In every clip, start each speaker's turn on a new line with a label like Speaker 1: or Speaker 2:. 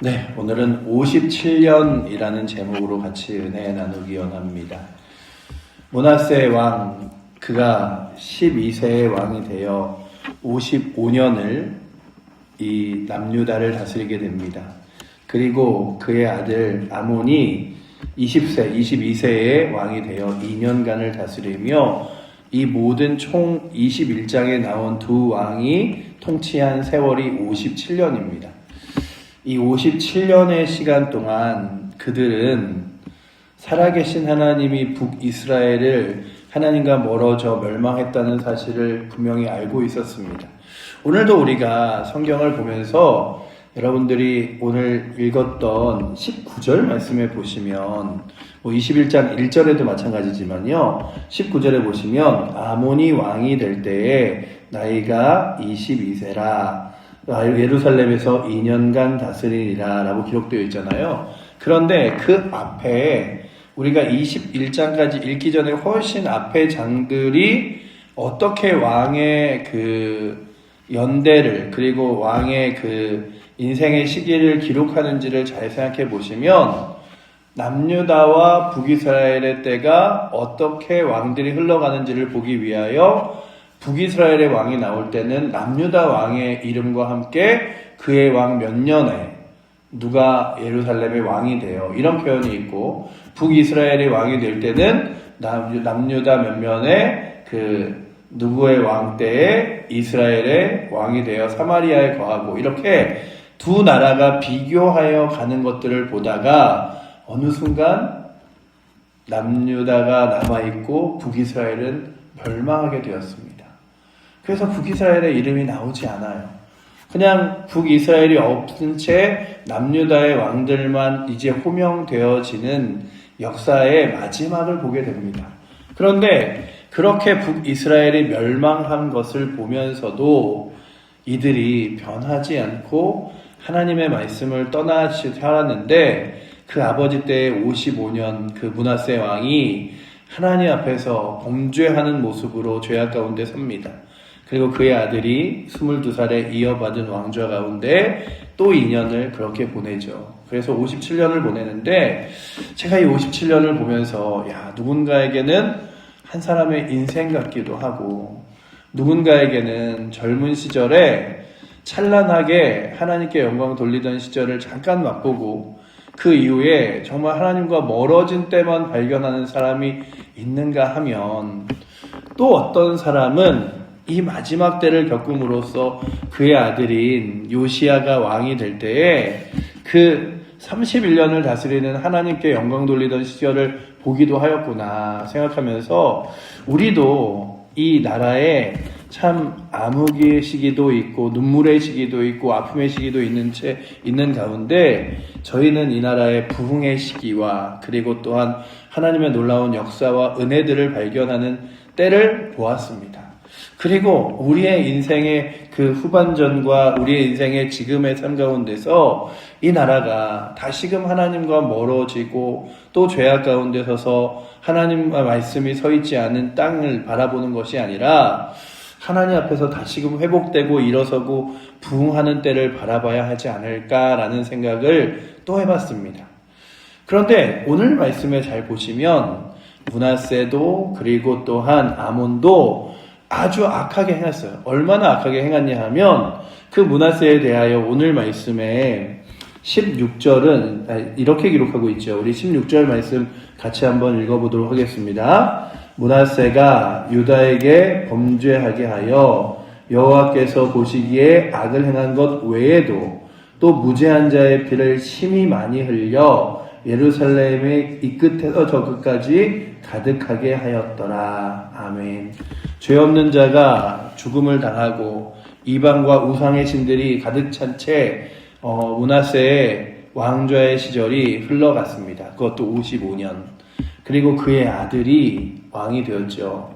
Speaker 1: 네, 오늘은 57년이라는 제목으로 같이 은혜 나누기 원합니다. 므낫세 왕, 그가 12세의 왕이 되어 55년을 이 남유다를 다스리게 됩니다. 그리고 그의 아들 아몬이 22세의 왕이 되어 2년간을 다스리며 이 모든 총 21장에 나온 두 왕이 통치한 세월이 57년입니다. 이 57년의 시간 동안 그들은 살아계신 하나님이 북이스라엘을 하나님과 멀어져 멸망했다는 사실을 분명히 알고 있었습니다. 오늘도 우리가 성경을 보면서 여러분들이 오늘 읽었던 19절 말씀에 보시면 21장 1절에도 마찬가지지만요. 19절에 보시면 아몬이 왕이 될 때에 나이가 22세라 예루살렘에서 2년간 다스리리라 라고 기록되어 있잖아요. 그런데 그 앞에 우리가 21장까지 읽기 전에 훨씬 앞에 장들이 어떻게 왕의 그 연대를 그리고 왕의 그 인생의 시기를 기록하는지를 잘 생각해 보시면 남유다와 북이스라엘의 때가 어떻게 왕들이 흘러가는지를 보기 위하여 북이스라엘의 왕이 나올 때는 남유다 왕의 이름과 함께 그의 왕 몇 년에 누가 예루살렘의 왕이 돼요. 이런 표현이 있고 북이스라엘의 왕이 될 때는 남유다 몇 년에 그 누구의 왕 때에 이스라엘의 왕이 되어 사마리아에 거하고 이렇게 두 나라가 비교하여 가는 것들을 보다가 어느 순간 남유다가 남아있고 북이스라엘은 멸망하게 되었습니다. 그래서 북이스라엘의 이름이 나오지 않아요. 그냥 북이스라엘이 없은 채 남유다의 왕들만 이제 호명되어지는 역사의 마지막을 보게 됩니다. 그런데 그렇게 북이스라엘이 멸망한 것을 보면서도 이들이 변하지 않고 하나님의 말씀을 떠나지 살았는데 그 아버지 때의 55년 그 므낫세 왕이 하나님 앞에서 범죄하는 모습으로 죄악 가운데 섭니다. 그리고 그의 아들이 22살에 이어받은 왕좌 가운데 또 2년을 그렇게 보내죠. 그래서 57년을 보내는데 제가 이 57년을 보면서 누군가에게는 한 사람의 인생 같기도 하고 누군가에게는 젊은 시절에 찬란하게 하나님께 영광 돌리던 시절을 잠깐 맛보고 그 이후에 정말 하나님과 멀어진 때만 발견하는 사람이 있는가 하면 또 어떤 사람은 이 마지막 때를 겪음으로써 그의 아들인 요시야가 왕이 될 때에 그 31년을 다스리는 하나님께 영광 돌리던 시절을 보기도 하였구나 생각하면서 우리도 이 나라에 참 암흑의 시기도 있고 눈물의 시기도 있고 아픔의 시기도 있는 가운데 저희는 이 나라의 부흥의 시기와 그리고 또한 하나님의 놀라운 역사와 은혜들을 발견하는 때를 보았습니다. 그리고 우리의 인생의 그 후반전과 우리의 인생의 지금의 삶 가운데서 이 나라가 다시금 하나님과 멀어지고 또 죄악 가운데 서서 하나님과 말씀이 서 있지 않은 땅을 바라보는 것이 아니라 하나님 앞에서 다시금 회복되고 일어서고 부흥하는 때를 바라봐야 하지 않을까라는 생각을 또 해봤습니다. 그런데 오늘 말씀에 잘 보시면 므낫세도 그리고 또한 아몬도 아주 악하게 행했어요. 얼마나 악하게 행했냐 하면 그 므낫세에 대하여 오늘 말씀에 16절은 이렇게 기록하고 있죠. 우리 16절 말씀 같이 한번 읽어보도록 하겠습니다. 므낫세가 유다에게 범죄하게 하여 여호와께서 보시기에 악을 행한 것 외에도 또 무죄한 자의 피를 심히 많이 흘려 예루살렘의 이 끝에서 저 끝까지 가득하게 하였더라. 아멘. 죄 없는 자가 죽음을 당하고 이방과 우상의 신들이 가득 찬 채 므낫세의 왕좌의 시절이 흘러갔습니다. 그것도 55년. 그리고 그의 아들이 왕이 되었죠.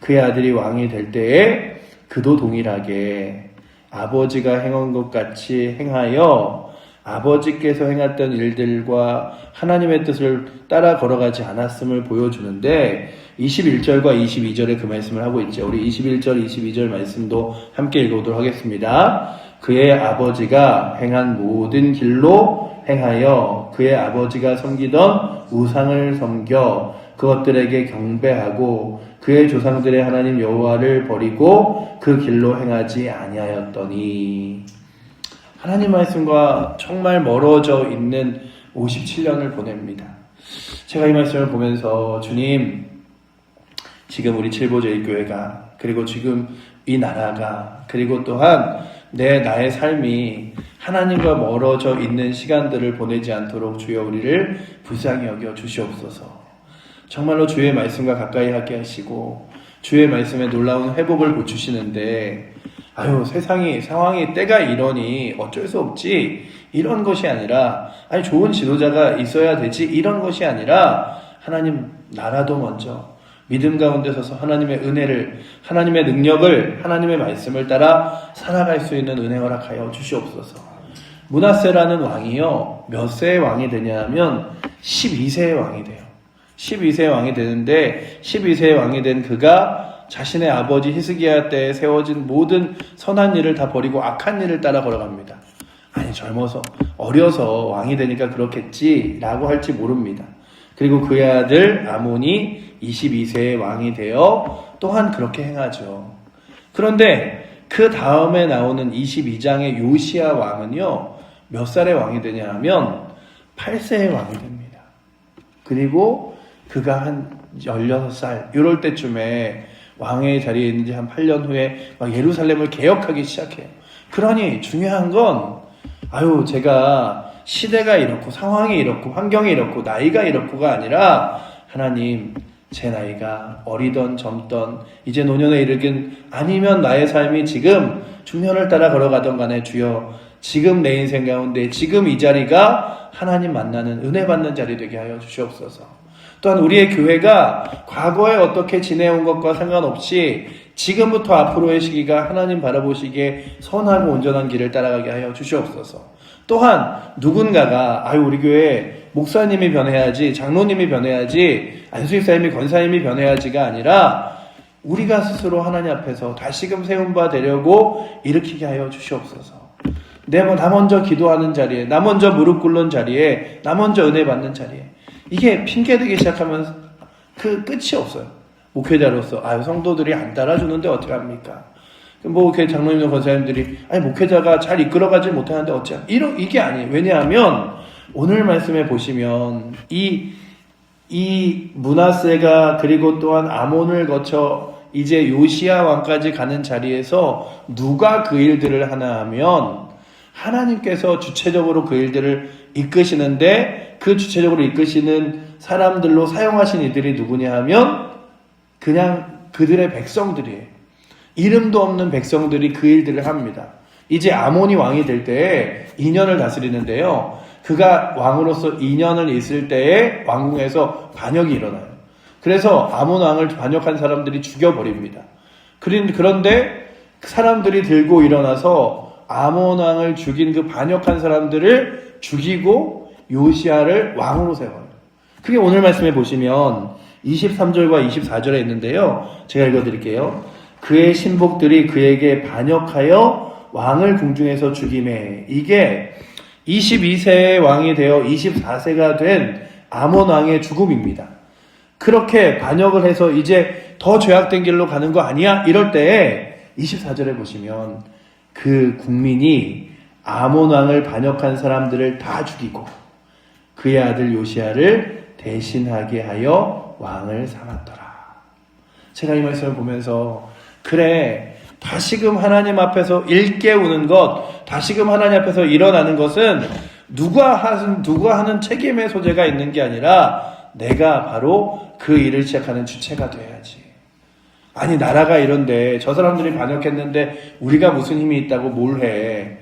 Speaker 1: 그의 아들이 왕이 될 때에 그도 동일하게 아버지가 행한 것 같이 행하여 아버지께서 행했던 일들과 하나님의 뜻을 따라 걸어가지 않았음을 보여주는데 21절과 22절에 그 말씀을 하고 있죠. 우리 21절, 22절 말씀도 함께 읽어보도록 하겠습니다. 그의 아버지가 행한 모든 길로 행하여 그의 아버지가 섬기던 우상을 섬겨 그것들에게 경배하고 그의 조상들의 하나님 여호와를 버리고 그 길로 행하지 아니하였더니. 하나님 말씀과 정말 멀어져 있는 57년을 보냅니다. 제가 이 말씀을 보면서 주님, 지금 우리 칠보제일교회가, 그리고 지금 이 나라가, 그리고 또한 나의 삶이 하나님과 멀어져 있는 시간들을 보내지 않도록 주여 우리를 불쌍히 여겨 주시옵소서. 정말로 주의 말씀과 가까이 하게 하시고 주의 말씀에 놀라운 회복을 보여주시는데, 세상이, 상황이 때가 이러니 어쩔 수 없지, 이런 것이 아니라, 좋은 지도자가 있어야 되지, 이런 것이 아니라, 하나님 나라도 먼저 믿음 가운데 서서 하나님의 은혜를, 하나님의 능력을, 하나님의 말씀을 따라 살아갈 수 있는 은혜 허락하여 주시옵소서. 므낫세라는 왕이요, 몇 세의 왕이 되냐면 12세의 왕이 돼요. 12세의 왕이 되는데, 12세의 왕이 된 그가 자신의 아버지 히스기야 때에 세워진 모든 선한 일을 다 버리고 악한 일을 따라 걸어갑니다. 젊어서, 어려서 왕이 되니까 그렇겠지 라고 할지 모릅니다. 그리고 그의 아들 아몬이 22세의 왕이 되어 또한 그렇게 행하죠. 그런데 그 다음에 나오는 22장의 요시야 왕은요, 몇 살의 왕이 되냐 하면 8세의 왕이 됩니다. 그리고 그가 한 16살 이럴 때쯤에 왕의 자리에 있는지 한 8년 후에 막 예루살렘을 개혁하기 시작해요. 그러니 중요한 건 제가 시대가 이렇고 상황이 이렇고 환경이 이렇고 나이가 이렇고가 아니라, 하나님, 제 나이가 어리던 젊던 이제 노년에 이르긴, 아니면 나의 삶이 지금 중년을 따라 걸어가던 간에 주여 지금 내 인생 가운데 지금 이 자리가 하나님 만나는 은혜 받는 자리 되게 하여 주시옵소서. 또한 우리의 교회가 과거에 어떻게 지내온 것과 상관없이 지금부터 앞으로의 시기가 하나님 바라보시기에 선하고 온전한 길을 따라가게 하여 주시옵소서. 또한 누군가가 우리 교회 목사님이 변해야지, 장로님이 변해야지, 안수집사님이, 권사님이 변해야지가 아니라 우리가 스스로 하나님 앞에서 다시금 세운 바 되려고 일으키게 하여 주시옵소서. 나 먼저 기도하는 자리에, 나 먼저 무릎 꿇는 자리에, 나 먼저 은혜 받는 자리에, 이게 핑계되기 시작하면 그 끝이 없어요. 목회자로서 성도들이 안 따라주는데 어떡합니까? 장로님과 권사님들이 목회자가 잘 이끌어가지 못하는데 어찌 이게 아니에요. 왜냐하면 오늘 말씀에 보시면 이 므낫세가, 그리고 또한 아몬을 거쳐 이제 요시야 왕까지 가는 자리에서 누가 그 일들을 하나 하면 하나님께서 주체적으로 그 일들을 이끄시는데, 그 주체적으로 이끄시는 사람들로 사용하신 이들이 누구냐 하면 그냥 그들의 백성들이에요. 이름도 없는 백성들이 그 일들을 합니다. 이제 아몬이 왕이 될 때에 2년을 다스리는데요, 그가 왕으로서 2년을 있을 때에 왕궁에서 반역이 일어나요. 그래서 아몬 왕을 반역한 사람들이 죽여버립니다. 그런데 사람들이 들고 일어나서 아몬 왕을 죽인 그 반역한 사람들을 죽이고 요시야를 왕으로 세워요. 그게 오늘 말씀에 보시면 23절과 24절에 있는데요, 제가 읽어드릴게요. 그의 신복들이 그에게 반역하여 왕을 궁중에서 죽임에, 이게 22세의 왕이 되어 24세가 된 아몬 왕의 죽음입니다. 그렇게 반역을 해서 이제 더 죄악된 길로 가는 거 아니야? 이럴 때에 24절에 보시면 그 국민이 아몬 왕을 반역한 사람들을 다 죽이고 그의 아들 요시야를 대신하게 하여 왕을 삼았더라. 제가 이 말씀을 보면서, 그래, 다시금 하나님 앞에서 일깨우는 것, 다시금 하나님 앞에서 일어나는 것은 누가 하는 책임의 소재가 있는 게 아니라 내가 바로 그 일을 시작하는 주체가 돼야지. 나라가 이런데 저 사람들이 반역했는데 우리가 무슨 힘이 있다고 뭘 해.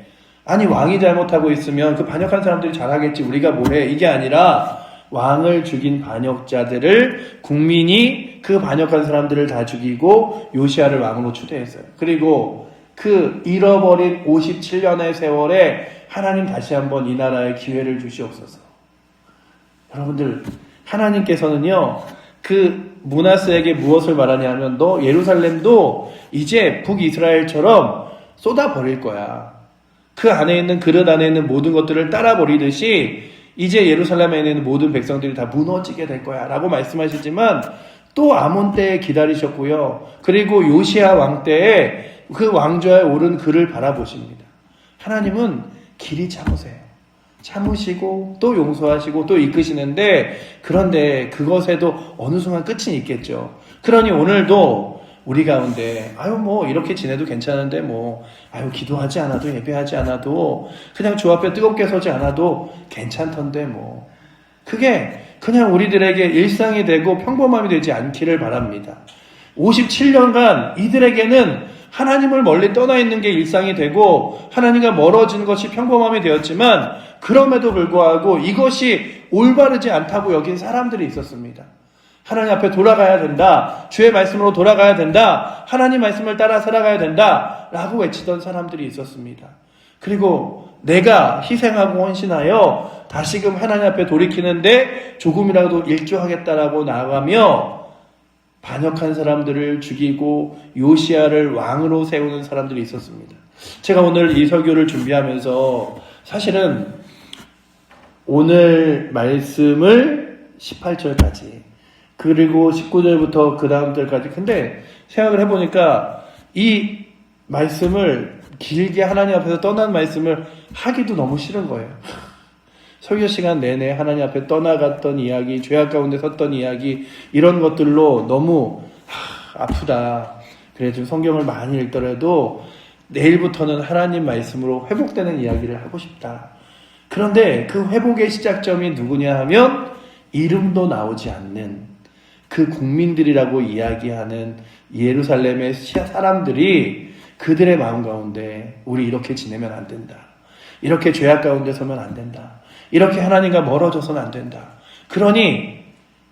Speaker 1: 왕이 잘못하고 있으면 그 반역한 사람들이 잘하겠지, 우리가 뭘 해. 이게 아니라 왕을 죽인 반역자들을, 국민이 그 반역한 사람들을 다 죽이고 요시야를 왕으로 추대했어요. 그리고 그 잃어버린 57년의 세월에 하나님 다시 한번 이 나라에 기회를 주시옵소서. 여러분들, 하나님께서는요, 그 므낫세에게 무엇을 말하냐 하면, 너 예루살렘도 이제 북이스라엘처럼 쏟아버릴 거야. 그 안에 있는 그릇 안에 있는 모든 것들을 따라 버리듯이 이제 예루살렘에 있는 모든 백성들이 다 무너지게 될 거야 라고 말씀하시지만 또 아몬 때에 기다리셨고요. 그리고 요시야 왕 때에 그 왕좌에 오른 그를 바라보십니다. 하나님은 길이 참으세요. 참으시고 또 용서하시고 또 이끄시는데 그런데 그것에도 어느 순간 끝이 있겠죠. 그러니 오늘도 우리 가운데 뭐 이렇게 지내도 괜찮은데 기도하지 않아도 예배하지 않아도 그냥 주 앞에 뜨겁게 서지 않아도 괜찮던데 그게 그냥 우리들에게 일상이 되고 평범함이 되지 않기를 바랍니다. 57년간 이들에게는 하나님을 멀리 떠나 있는 게 일상이 되고 하나님과 멀어지는 것이 평범함이 되었지만 그럼에도 불구하고 이것이 올바르지 않다고 여긴 사람들이 있었습니다. 하나님 앞에 돌아가야 된다. 주의 말씀으로 돌아가야 된다. 하나님 말씀을 따라 살아가야 된다. 라고 외치던 사람들이 있었습니다. 그리고 내가 희생하고 헌신하여 다시금 하나님 앞에 돌이키는데 조금이라도 일조하겠다라고 나아가며 반역한 사람들을 죽이고 요시야를 왕으로 세우는 사람들이 있었습니다. 제가 오늘 이 설교를 준비하면서 사실은 오늘 말씀을 18절까지 그리고 19절부터 그 다음 절까지 근데 생각을 해보니까 이 말씀을 길게 하나님 앞에서 떠난 말씀을 하기도 너무 싫은 거예요. 설교 시간 내내 하나님 앞에 떠나갔던 이야기, 죄악 가운데 섰던 이야기 이런 것들로 너무 아프다. 그래 좀 성경을 많이 읽더라도 내일부터는 하나님 말씀으로 회복되는 이야기를 하고 싶다. 그런데 그 회복의 시작점이 누구냐 하면 이름도 나오지 않는 그 국민들이라고 이야기하는 예루살렘의 사람들이 그들의 마음 가운데 우리 이렇게 지내면 안 된다. 이렇게 죄악 가운데 서면 안 된다. 이렇게 하나님과 멀어져서는 안 된다. 그러니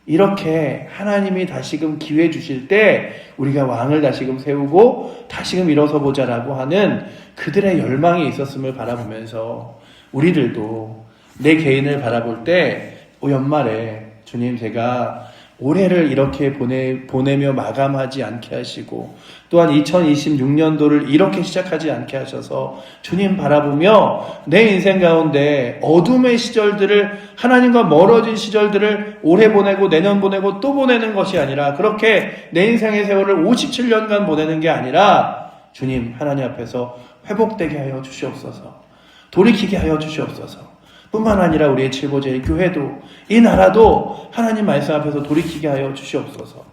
Speaker 1: 이렇게 하나님이 다시금 기회 주실 때 우리가 왕을 다시금 세우고 다시금 일어서 보자라고 하는 그들의 열망이 있었음을 바라보면서 우리들도 내 개인을 바라볼 때 연말에 주님 제가 올해를 이렇게 보내며 마감하지 않게 하시고 또한 2026년도를 이렇게 시작하지 않게 하셔서 주님 바라보며 내 인생 가운데 어둠의 시절들을 하나님과 멀어진 시절들을 올해 보내고 내년 보내고 또 보내는 것이 아니라 그렇게 내 인생의 세월을 57년간 보내는 게 아니라 주님 하나님 앞에서 회복되게 하여 주시옵소서. 돌이키게 하여 주시옵소서. 뿐만 아니라 우리의 칠보제의 교회도 이 나라도 하나님 말씀 앞에서 돌이키게 하여 주시옵소서.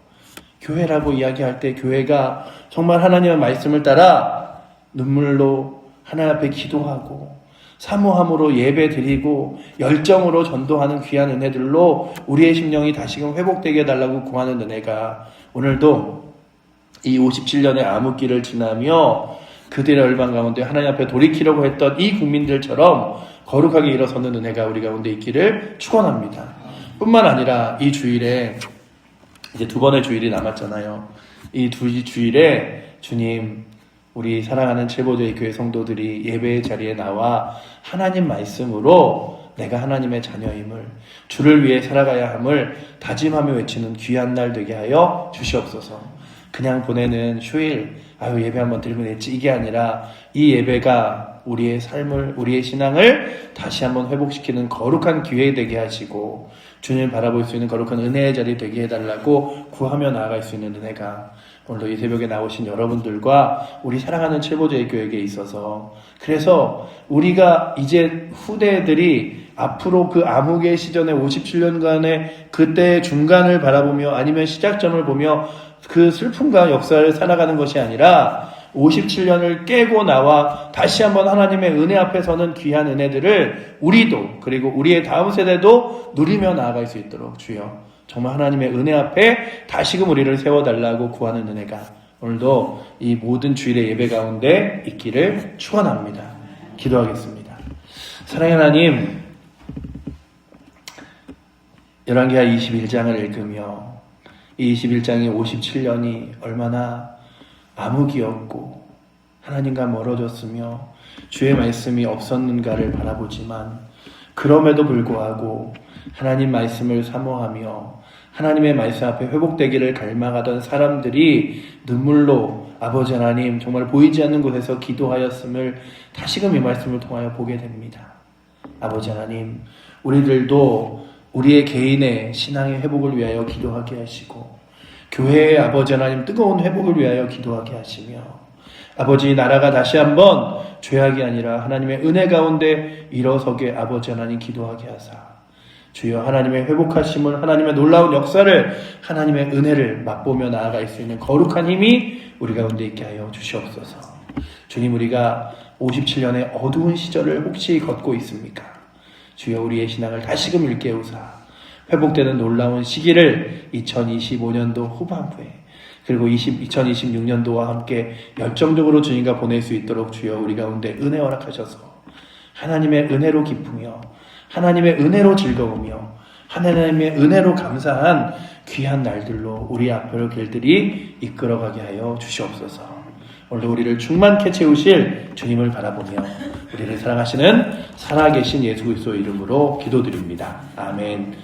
Speaker 1: 교회라고 이야기할 때 교회가 정말 하나님의 말씀을 따라 눈물로 하나님 앞에 기도하고 사모함으로 예배 드리고 열정으로 전도하는 귀한 은혜들로 우리의 심령이 다시금 회복되게 해달라고 구하는 은혜가 오늘도 이 57년의 암흑기를 지나며 그들의 열방 가운데 하나님 앞에 돌이키려고 했던 이 국민들처럼 거룩하게 일어서는 은혜가 우리 가운데 있기를 축원합니다. 뿐만 아니라 이 주일에 이제 두 번의 주일이 남았잖아요. 이 두 주일에 주님 우리 사랑하는 칠보제의 교회 성도들이 예배의 자리에 나와 하나님 말씀으로 내가 하나님의 자녀임을 주를 위해 살아가야 함을 다짐하며 외치는 귀한 날 되게 하여 주시옵소서. 그냥 보내는 휴일 예배 한번 드리면 됐지 이게 아니라 이 예배가 우리의 삶을 우리의 신앙을 다시 한번 회복시키는 거룩한 기회 되게 하시고 주님을 바라볼 수 있는 거룩한 은혜의 자리 되게 해달라고 구하며 나아갈 수 있는 은혜가 오늘도 이 새벽에 나오신 여러분들과 우리 사랑하는 칠보제의 교회에 있어서 그래서 우리가 이제 후대들이 앞으로 그 암흑의 시전의 57년간의 그때의 중간을 바라보며 아니면 시작점을 보며 그 슬픔과 역사를 살아가는 것이 아니라 57년을 깨고 나와 다시 한번 하나님의 은혜 앞에 서는 귀한 은혜들을 우리도 그리고 우리의 다음 세대도 누리며 나아갈 수 있도록 주여 정말 하나님의 은혜 앞에 다시금 우리를 세워달라고 구하는 은혜가 오늘도 이 모든 주일의 예배 가운데 있기를 축원합니다. 기도하겠습니다. 사랑의 하나님, 열왕기하 21장을 읽으며 이 21장의 57년이 얼마나 암흑이었고 하나님과 멀어졌으며 주의 말씀이 없었는가를 바라보지만 그럼에도 불구하고 하나님 말씀을 사모하며 하나님의 말씀 앞에 회복되기를 갈망하던 사람들이 눈물로 아버지 하나님 정말 보이지 않는 곳에서 기도하였음을 다시금 이 말씀을 통하여 보게 됩니다. 아버지 하나님, 우리들도 우리의 개인의 신앙의 회복을 위하여 기도하게 하시고 교회의 아버지 하나님 뜨거운 회복을 위하여 기도하게 하시며 아버지 나라가 다시 한번 죄악이 아니라 하나님의 은혜 가운데 일어서게 아버지 하나님 기도하게 하사 주여 하나님의 회복하심을 하나님의 놀라운 역사를 하나님의 은혜를 맛보며 나아갈 수 있는 거룩한 힘이 우리 가운데 있게 하여 주시옵소서. 주님, 우리가 57년의 어두운 시절을 혹시 걷고 있습니까? 주여 우리의 신앙을 다시금 일깨우사 회복되는 놀라운 시기를 2025년도 후반부에 그리고 2026년도와 함께 열정적으로 주님과 보낼 수 있도록 주여 우리 가운데 은혜 허락하셔서 하나님의 은혜로 기쁘며 하나님의 은혜로 즐거우며 하나님의 은혜로 감사한 귀한 날들로 우리 앞으로 길들이 이끌어가게 하여 주시옵소서. 오늘도 우리를 충만케 채우실 주님을 바라보며 우리를 사랑하시는 살아계신 예수 그리스도의 이름으로 기도드립니다. 아멘.